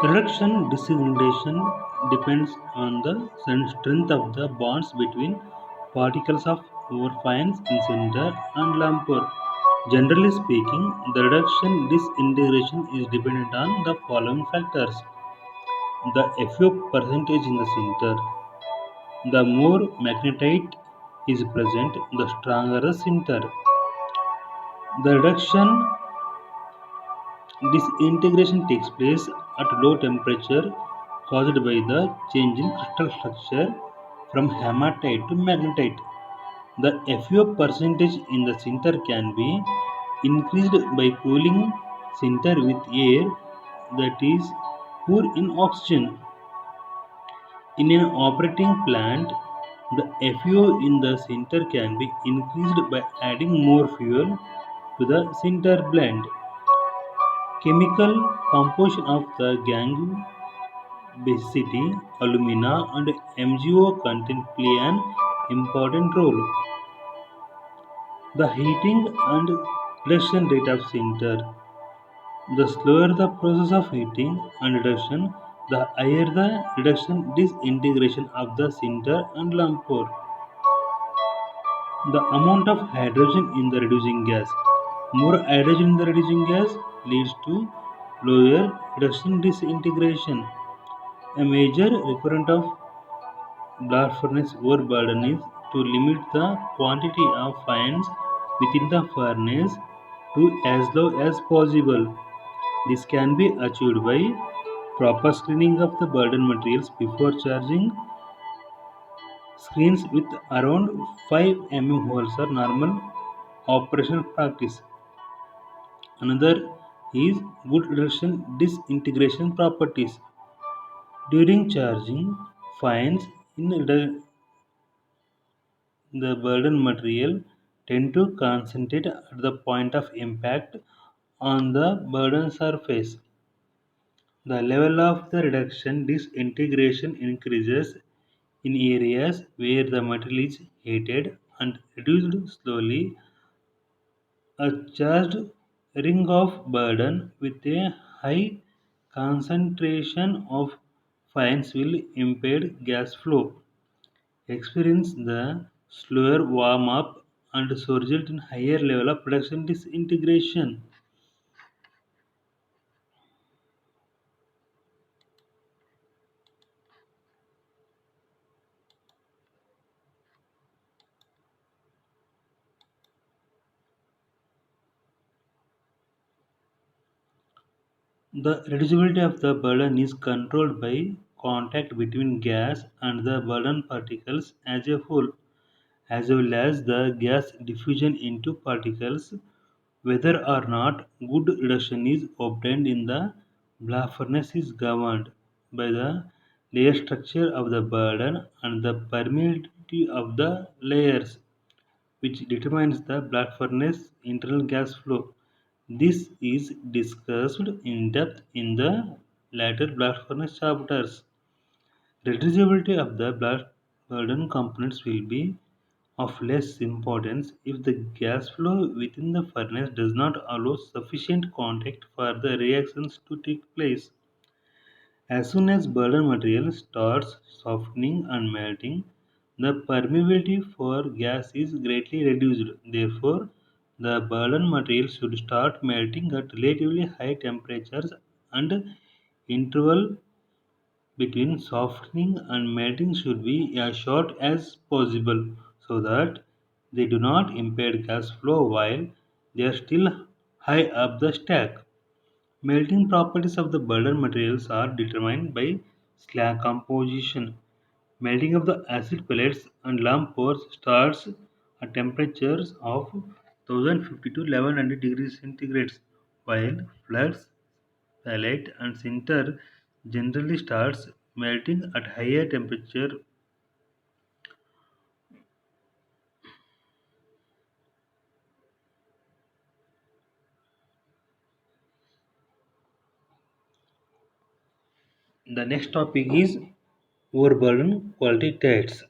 Reduction disintegration depends on the strength of the bonds between particles of overfines in center and lampor. Generally speaking, the reduction disintegration is dependent on the following factors: the FO percentage in the center. The more magnetite is present, the stronger the center. The reduction disintegration takes place at low temperature caused by the change in crystal structure from hematite to magnetite. The FeO percentage in the sinter can be increased by cooling sinter with air that is poor in oxygen. In an operating plant, the FeO in the sinter can be increased by adding more fuel to the sinter blend. Chemical composition of the gangue basicity, alumina, and MgO content play an important role. The heating and reduction rate of sinter. The slower the process of heating and reduction, the higher the reduction disintegration of the sinter and lampor. The amount of hydrogen in the reducing gas. More hydrogen in the reducing gas leads to lower reduction disintegration. A major requirement of blast furnace overburden is to limit the quantity of fines within the furnace to as low as possible. This can be achieved by proper screening of the burden materials before charging. Screens with around 5 holes are normal operational practice. Another is good reduction disintegration properties. During charging, fines in the burden material tend to concentrate at the point of impact on the burden surface. The level of the reduction disintegration increases in areas where the material is heated and reduced slowly. A charged ring of burden with a high concentration of fines will impede gas flow, experience the slower warm up, and so result in higher level of reduction disintegration. The reducibility of the burden is controlled by contact between gas and the burden particles as a whole, as well as the gas diffusion into particles. Whether or not good reduction is obtained in the blast furnace is governed by the layer structure of the burden and the permeability of the layers, which determines the blast furnace internal gas flow. This is discussed in depth in the later blast furnace chapters. Reducibility of the blast burden components will be of less importance if the gas flow within the furnace does not allow sufficient contact for the reactions to take place. As soon as burden material starts softening and melting, the permeability for gas is greatly reduced. Therefore, the burden material should start melting at relatively high temperatures, and interval between softening and melting should be as short as possible so that they do not impede gas flow while they are still high up the stack. Melting properties of the burden materials are determined by slag composition. Melting of the acid pellets and lump pores starts at temperatures of 1050 to 1100 degrees centigrade, while flux, pellet, and sinter generally starts melting at higher temperature. The next topic is overburden quality tests.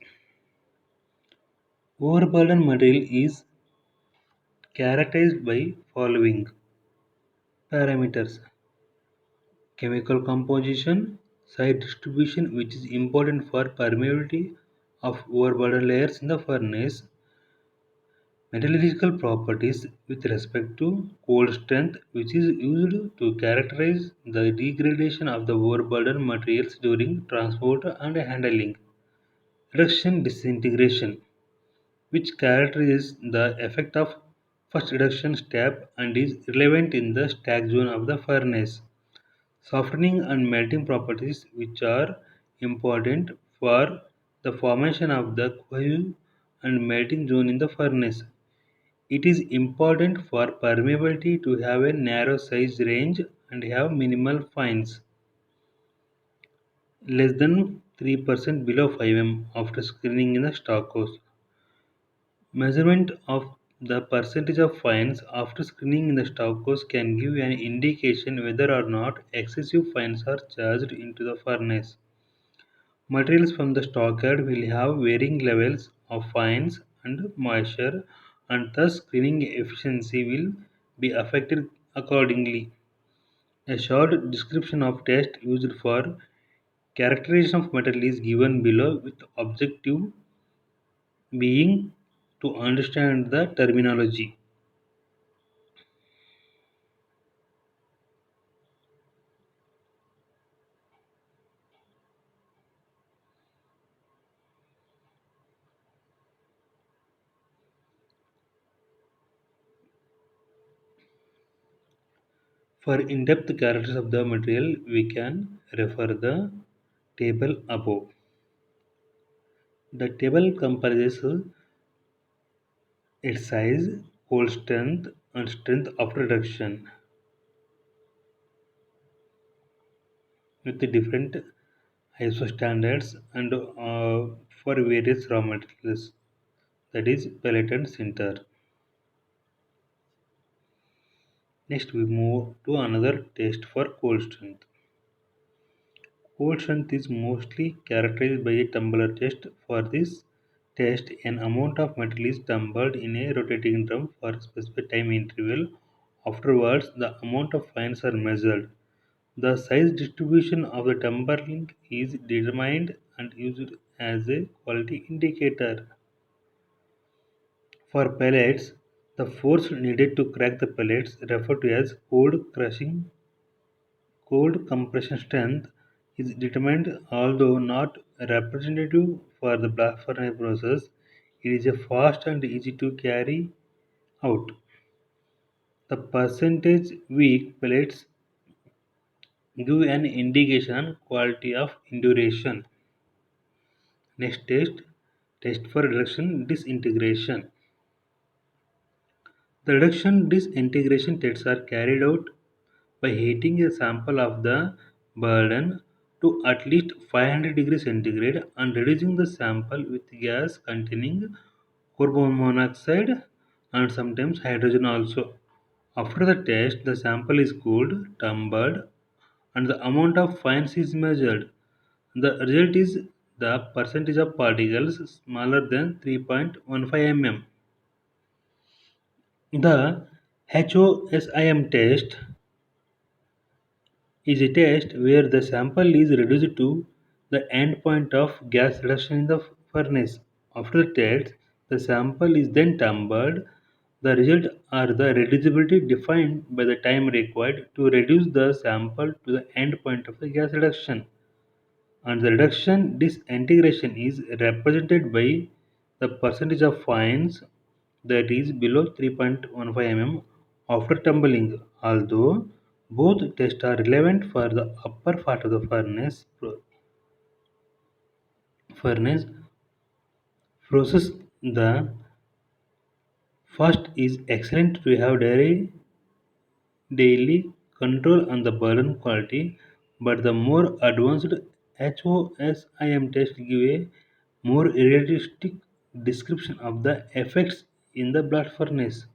Overburden material is characterized by following parameters: chemical composition, site distribution, which is important for permeability of overburden layers in the furnace, metallurgical properties with respect to cold strength, which is used to characterize the degradation of the overburden materials during transport and handling, reduction disintegration, which characterizes the effect of first reduction step and is relevant in the stack zone of the furnace. Softening and melting properties which are important for the formation of the cohesive and melting zone in the furnace. It is important for permeability to have a narrow size range and have minimal fines, less than 3% below 5 mm after screening in the stockhouse. Measurement of the percentage of fines after screening in the stockhouse can give an indication whether or not excessive fines are charged into the furnace. Materials from the stockyard will have varying levels of fines and moisture, and thus screening efficiency will be affected accordingly. A short description of test used for characterization of metal is given below with objective being to understand the terminology. For in-depth characters of the material, we can refer the table above. The table comprises its size, cold strength, and strength after reduction with the different ISO standards and for various raw materials, that is pellet and sinter. Next, we move to another test for cold strength. Cold strength is mostly characterized by a tumbler test. For this test, an amount of metal is tumbled in a rotating drum for a specified time interval. Afterwards, the amount of fines are measured. The size distribution of the tumbling is determined and used as a quality indicator. For pellets, the force needed to crack the pellets, referred to as cold compression strength, is determined, although not representative for the blast furnace process. It is a fast and easy to carry out. The percentage weak pellets give an indication on quality of induration. Next test for reduction disintegration. The reduction disintegration tests are carried out by heating a sample of the burden to at least 500 degrees centigrade and reducing the sample with gas containing carbon monoxide and sometimes hydrogen also. After the test, the sample is cooled, tumbled, and the amount of fines is measured. The result is the percentage of particles smaller than 3.15 mm. The HOSIM test is a test where the sample is reduced to the end point of gas reduction in the furnace. After the test, the sample is then tumbled. The result are the reducibility defined by the time required to reduce the sample to the end point of the gas reduction. And the reduction disintegration is represented by the percentage of fines that is below 3.15 mm after tumbling, although both tests are relevant for the upper part of the furnace process. The first is excellent to have daily control on the burden quality, but the more advanced HOSIM test give a more realistic description of the effects in the blast furnace.